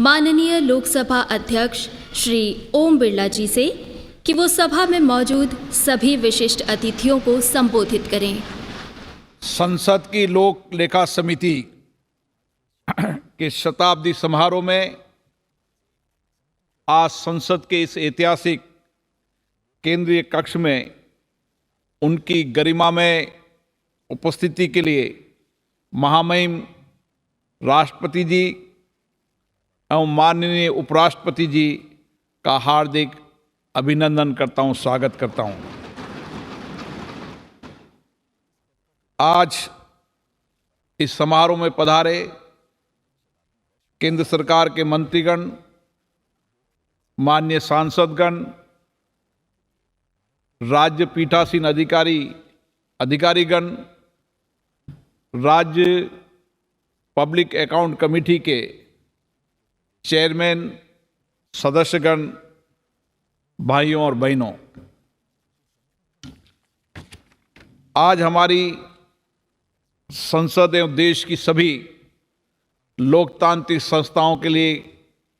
माननीय लोकसभा अध्यक्ष श्री ओम बिरला जी से कि वो सभा में मौजूद सभी विशिष्ट अतिथियों को संबोधित करें। संसद की लोक लेखा समिति के शताब्दी समारोह में आज संसद के इस ऐतिहासिक केंद्रीय कक्ष में उनकी गरिमा में उपस्थिति के लिए महामहिम राष्ट्रपति जी एवं माननीय उपराष्ट्रपति जी का हार्दिक अभिनंदन करता हूं, स्वागत करता हूं। आज इस समारोह में पधारे केंद्र सरकार के मंत्रीगण, माननीय सांसदगण, राज्य पीठासीन अधिकारीगण, राज्य पब्लिक अकाउंट कमेटी के चेयरमैन, सदस्यगण, भाइयों और बहनों, आज हमारी संसद एवं देश की सभी लोकतांत्रिक संस्थाओं के लिए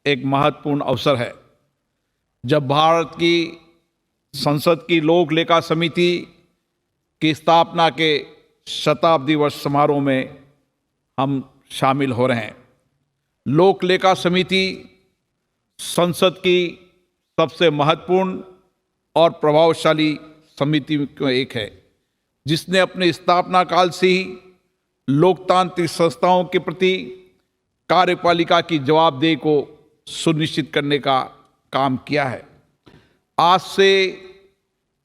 एक महत्वपूर्ण अवसर है जब भारत की संसद की लोक लेखा समिति की स्थापना के शताब्दी वर्ष समारोह में हम शामिल हो रहे हैं। लोक लेखा समिति संसद की सबसे महत्वपूर्ण और प्रभावशाली समिति में एक है जिसने अपने स्थापना काल से ही लोकतांत्रिक संस्थाओं के प्रति कार्यपालिका की जवाबदेही को सुनिश्चित करने का काम किया है। आज से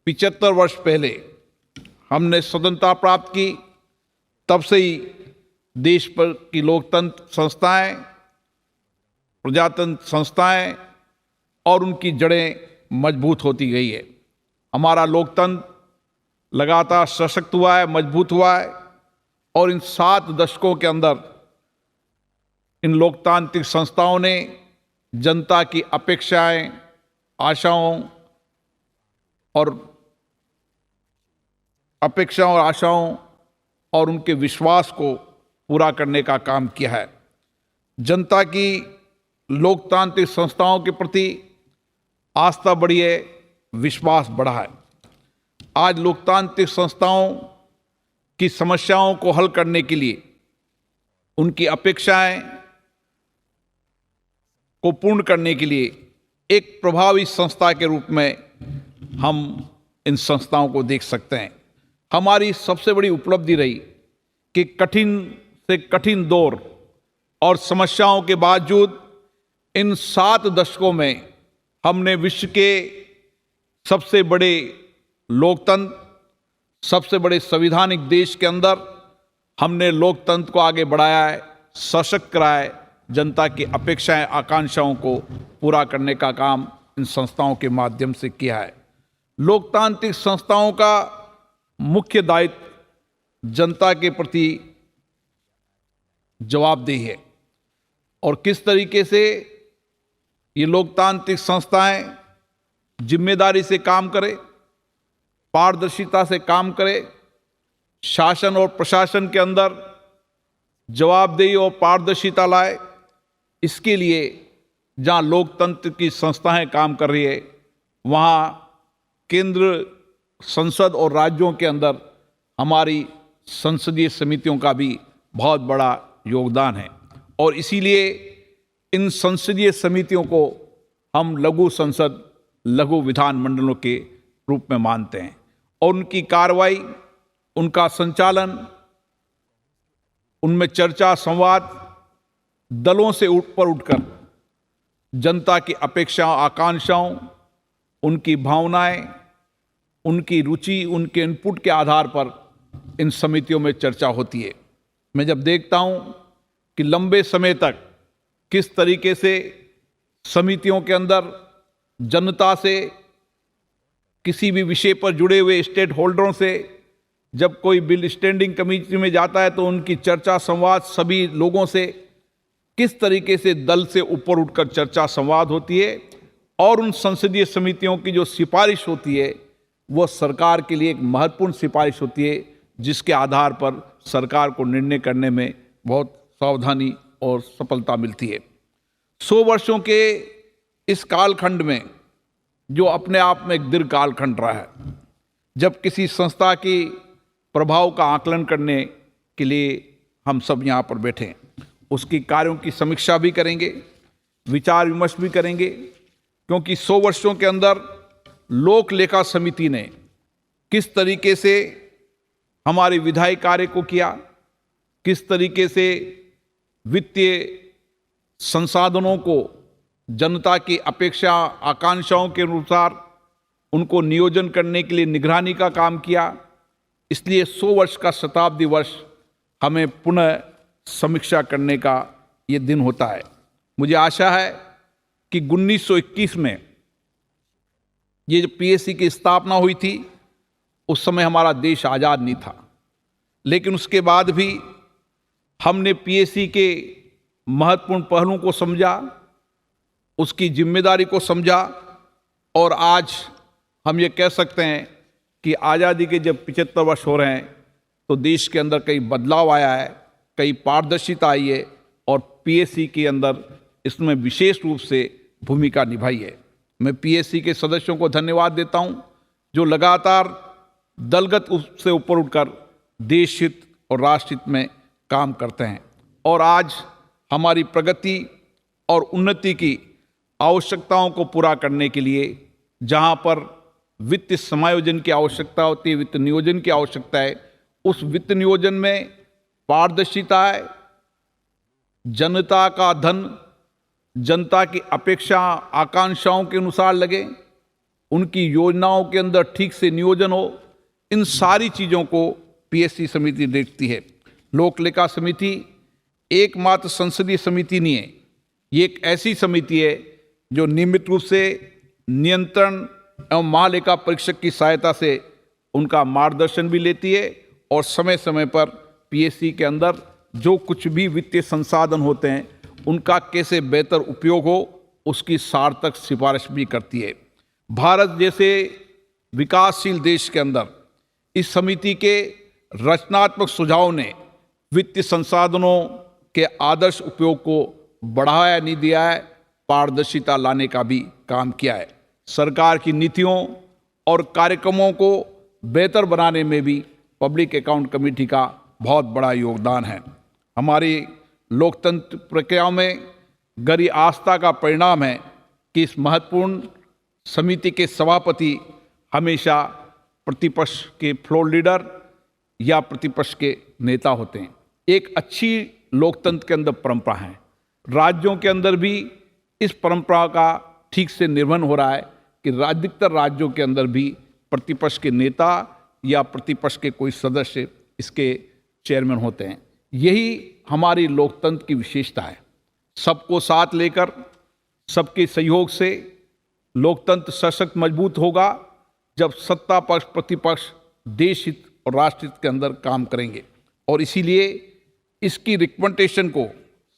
75 वर्ष पहले हमने स्वतंत्रता प्राप्त की, तब से ही देश पर की लोकतंत्र संस्थाएं, प्रजातंत्र संस्थाएं और उनकी जड़ें मजबूत होती गई है। हमारा लोकतंत्र लगातार सशक्त हुआ है, मजबूत हुआ है और इन 7 दशकों के अंदर इन लोकतांत्रिक संस्थाओं ने जनता की अपेक्षाएं, आशाओं और उनके विश्वास को पूरा करने का काम किया है। जनता की लोकतांत्रिक संस्थाओं के प्रति आस्था बढ़ी है, विश्वास बढ़ा है। आज लोकतांत्रिक संस्थाओं की समस्याओं को हल करने के लिए, उनकी अपेक्षाएं को पूर्ण करने के लिए एक प्रभावी संस्था के रूप में हम इन संस्थाओं को देख सकते हैं। हमारी सबसे बड़ी उपलब्धि रही कि कठिन से कठिन दौर और समस्याओं के बावजूद इन 7 दशकों में हमने विश्व के सबसे बड़े लोकतंत्र, सबसे बड़े संवैधानिक देश के अंदर हमने लोकतंत्र को आगे बढ़ाया है, सशक्त कराया है, जनता की अपेक्षाएं, आकांक्षाओं को पूरा करने का काम इन संस्थाओं के माध्यम से किया है। लोकतांत्रिक संस्थाओं का मुख्य दायित्व जनता के प्रति जवाबदेही है और किस तरीके से ये लोकतांत्रिक संस्थाएं जिम्मेदारी से काम करें, पारदर्शिता से काम करें, शासन और प्रशासन के अंदर जवाबदेही और पारदर्शिता लाए। इसके लिए जहां लोकतंत्र की संस्थाएं काम कर रही है, वहां केंद्र, संसद और राज्यों के अंदर हमारी संसदीय समितियों का भी बहुत बड़ा योगदान है और इसीलिए इन संसदीय समितियों को हम लघु संसद, लघु विधान मंडलों के रूप में मानते हैं और उनकी कार्रवाई, उनका संचालन, उनमें चर्चा, संवाद दलों से ऊपर उठकर जनता की अपेक्षाओं, आकांक्षाओं, उनकी भावनाएं, उनकी रुचि, उनके इनपुट के आधार पर इन समितियों में चर्चा होती है। मैं जब देखता हूं कि लंबे समय तक किस तरीके से समितियों के अंदर जनता से, किसी भी विषय पर जुड़े हुए स्टेक होल्डरों से जब कोई बिल स्टैंडिंग कमेटी में जाता है तो उनकी चर्चा, संवाद सभी लोगों से किस तरीके से दल से ऊपर उठकर चर्चा, संवाद होती है और उन संसदीय समितियों की जो सिफारिश होती है वो सरकार के लिए एक महत्वपूर्ण सिफारिश होती है जिसके आधार पर सरकार को निर्णय करने में बहुत सावधानी और सफलता मिलती है। 100 वर्षों के इस कालखंड में, जो अपने आप में एक दीर्घ कालखंड रहा है, जब किसी संस्था की प्रभाव का आकलन करने के लिए हम सब यहाँ पर बैठे हैं, उसकी कार्यों की समीक्षा भी करेंगे, विचार विमर्श भी करेंगे, क्योंकि 100 वर्षों के अंदर लोक लेखा समिति ने किस तरीके से हमारे विधायी कार्य को किया, किस तरीके से वित्तीय संसाधनों को जनता की अपेक्षा आकांक्षाओं के अनुसार उनको नियोजन करने के लिए निगरानी का काम किया। इसलिए 100 वर्ष का शताब्दी वर्ष हमें पुनः समीक्षा करने का ये दिन होता है। मुझे आशा है कि 1921 में ये जो पीएससी की स्थापना हुई थी, उस समय हमारा देश आज़ाद नहीं था, लेकिन उसके बाद भी हमने पीएससी के महत्वपूर्ण पहलुओं को समझा, उसकी जिम्मेदारी को समझा, और आज हम ये कह सकते हैं कि आज़ादी के जब 75 वर्ष हो रहे हैं तो देश के अंदर कई बदलाव आया है, कई पारदर्शिता आई है, और पीएससी के अंदर इसमें विशेष रूप से भूमिका निभाई है। मैं पीएससी के सदस्यों को धन्यवाद देता हूँ, जो लगातार दलगत से ऊपर उठकर देश हित और राष्ट्र हित में काम करते हैं, और आज हमारी प्रगति और उन्नति की आवश्यकताओं को पूरा करने के लिए जहां पर वित्त समायोजन की आवश्यकता होती है, वित्त नियोजन की आवश्यकता है, उस वित्त नियोजन में पारदर्शिता है, जनता का धन जनता की अपेक्षा आकांक्षाओं के अनुसार लगे, उनकी योजनाओं के अंदर ठीक से नियोजन हो, इन सारी चीज़ों को पीएससी समिति देखती है। लोक लेखा समिति एकमात्र संसदीय समिति नहीं है, ये एक ऐसी समिति है जो नियमित रूप से नियंत्रण एवं महालेखा परीक्षक की सहायता से उनका मार्गदर्शन भी लेती है, और समय समय पर पीएससी के अंदर जो कुछ भी वित्तीय संसाधन होते हैं उनका कैसे बेहतर उपयोग हो, उसकी सार्थक सिफारिश भी करती है। भारत जैसे विकासशील देश के अंदर इस समिति के रचनात्मक सुझाव ने वित्तीय संसाधनों के आदर्श उपयोग को बढ़ाया नहीं दिया है, पारदर्शिता लाने का भी काम किया है। सरकार की नीतियों और कार्यक्रमों को बेहतर बनाने में भी पब्लिक अकाउंट कमेटी का बहुत बड़ा योगदान है। हमारी लोकतंत्र प्रक्रियाओं में गहरी आस्था का परिणाम है कि इस महत्वपूर्ण समिति के सभापति हमेशा प्रतिपक्ष के फ्लोर लीडर या प्रतिपक्ष के नेता होते हैं। एक अच्छी लोकतंत्र के अंदर परंपरा है, राज्यों के अंदर भी इस परंपरा का ठीक से निर्वहन हो रहा है कि अधिकतर राज्यों के अंदर भी प्रतिपक्ष के नेता या प्रतिपक्ष के कोई सदस्य इसके चेयरमैन होते हैं। यही हमारी लोकतंत्र की विशेषता है। सबको साथ लेकर, सबके सहयोग से लोकतंत्र सशक्त मजबूत होगा जब सत्ता पक्ष प्रतिपक्ष देश हित और राष्ट्र हित के अंदर काम करेंगे, और इसीलिए इसकी रिकमेंडेशन को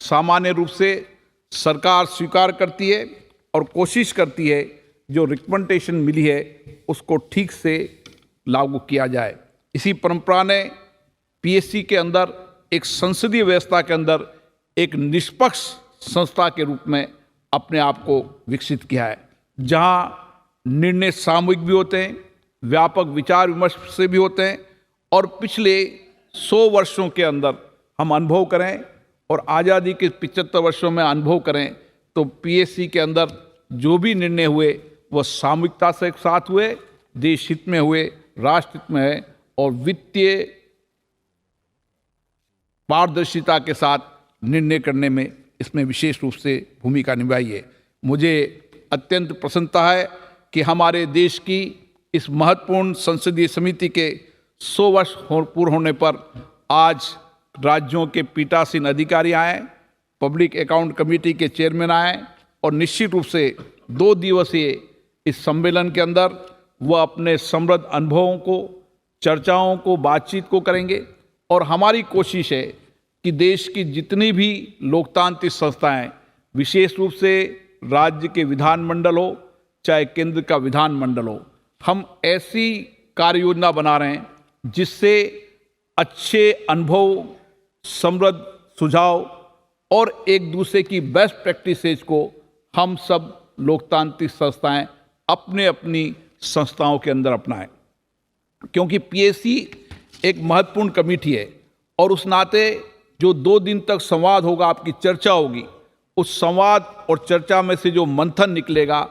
सामान्य रूप से सरकार स्वीकार करती है और कोशिश करती है जो रिकमेंडेशन मिली है उसको ठीक से लागू किया जाए। इसी परंपरा ने पीएससी के अंदर एक संसदीय व्यवस्था के अंदर एक निष्पक्ष संस्था के रूप में अपने आप को विकसित किया है, जहां निर्णय सामूहिक भी होते हैं, व्यापक विचार विमर्श से भी होते हैं, और पिछले 100 वर्षों के अंदर हम अनुभव करें और आज़ादी के 75 वर्षों में अनुभव करें तो पीएससी के अंदर जो भी निर्णय हुए वह सामूहिकता से एक साथ हुए, देश हित में हुए, राष्ट्र हित में है, और वित्तीय पारदर्शिता के साथ निर्णय करने में इसमें विशेष रूप से भूमिका निभाई है। मुझे अत्यंत प्रसन्नता है कि हमारे देश की इस महत्वपूर्ण संसदीय समिति के 100 वर्ष पूर्ण होने पर आज राज्यों के पीठासीन अधिकारी आए, पब्लिक अकाउंट कमेटी के चेयरमैन आए, और निश्चित रूप से 2 दिवसीय इस सम्मेलन के अंदर वह अपने समृद्ध अनुभवों को, चर्चाओं को, बातचीत को करेंगे। और हमारी कोशिश है कि देश की जितनी भी लोकतांत्रिक संस्थाएं, विशेष रूप से राज्य के विधानमंडल हो चाहे केंद्र का विधानमंडल हो, हम ऐसी कार्य योजना बना रहे हैं जिससे अच्छे अनुभव, समृद्ध सुझाव और एक दूसरे की बेस्ट प्रैक्टिसेज को हम सब लोकतांत्रिक संस्थाएं अपने अपनी संस्थाओं के अंदर अपनाएं, क्योंकि पीएससी एक महत्वपूर्ण कमेटी है और उस नाते जो 2 दिन तक संवाद होगा, आपकी चर्चा होगी, उस संवाद और चर्चा में से जो मंथन निकलेगा,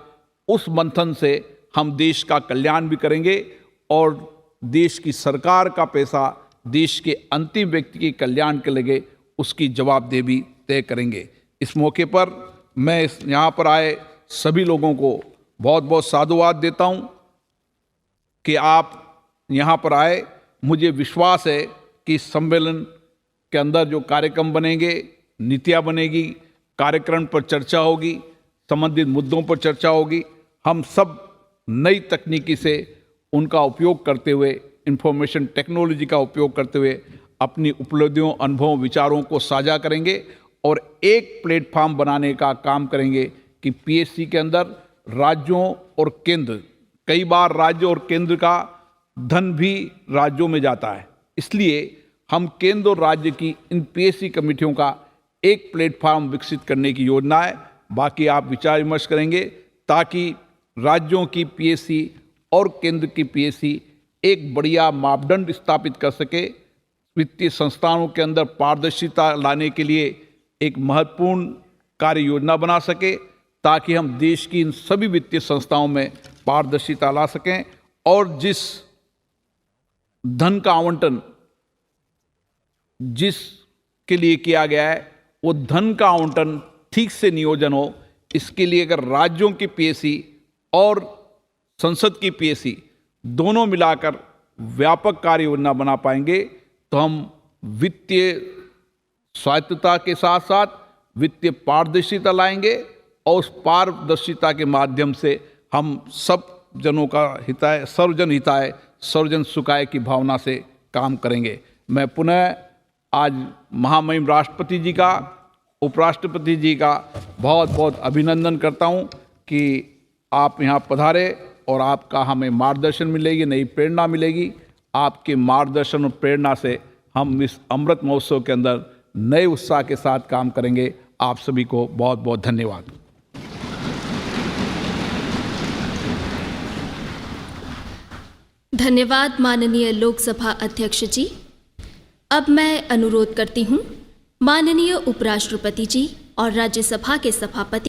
उस मंथन से हम देश का कल्याण भी करेंगे और देश की सरकार का पैसा देश के अंतिम व्यक्ति के कल्याण के लगे उसकी जवाबदेही भी तय करेंगे। इस मौके पर मैं यहाँ पर आए सभी लोगों को बहुत बहुत साधुवाद देता हूँ कि आप यहाँ पर आए। मुझे विश्वास है कि इस सम्मेलन के अंदर जो कार्यक्रम बनेंगे, नीतियाँ बनेगी, कार्यक्रम पर चर्चा होगी, संबंधित मुद्दों पर चर्चा होगी, हम सब नई तकनीकी से उनका उपयोग करते हुए, इंफॉर्मेशन टेक्नोलॉजी का उपयोग करते हुए अपनी उपलब्धियों, अनुभवों, विचारों को साझा करेंगे और एक प्लेटफॉर्म बनाने का काम करेंगे कि पीएससी के अंदर राज्यों और केंद्र, कई बार राज्य और केंद्र का धन भी राज्यों में जाता है, इसलिए हम केंद्र और राज्य की इन पीएससी कमेटियों का एक प्लेटफॉर्म विकसित करने की योजना है। बाकी आप विचार विमर्श करेंगे ताकि राज्यों की पीएससी और केंद्र की पीएससी एक बढ़िया मापदंड स्थापित कर सके, वित्तीय संस्थानों के अंदर पारदर्शिता लाने के लिए एक महत्वपूर्ण कार्य योजना बना सके, ताकि हम देश की इन सभी वित्तीय संस्थाओं में पारदर्शिता ला सकें और जिस धन का आवंटन जिसके लिए किया गया है, वो धन का आवंटन ठीक से नियोजन हो। इसके लिए अगर राज्यों की पीएससी और संसद की पीएससी दोनों मिलाकर व्यापक कार्य योजना बना पाएंगे तो हम वित्तीय स्वायत्तता के साथ साथ वित्तीय पारदर्शिता लाएंगे और उस पारदर्शिता के माध्यम से हम सब जनों का हिताय, सर्वजन हिताय, सर्वजन सुखाय की भावना से काम करेंगे। मैं पुनः आज महामहिम राष्ट्रपति जी का, उपराष्ट्रपति जी का बहुत बहुत अभिनंदन करता हूं कि आप यहाँ पधारे और आपका हमें मार्गदर्शन मिलेगी, नई प्रेरणा मिलेगी। आपके मार्गदर्शन और प्रेरणा से हम इस अमृत महोत्सव के अंदर नए उत्साह के साथ काम करेंगे। आप सभी को बहुत बहुत धन्यवाद। धन्यवाद माननीय लोकसभा अध्यक्ष जी। अब मैं अनुरोध करती हूँ माननीय उपराष्ट्रपति जी और राज्यसभा के सभापति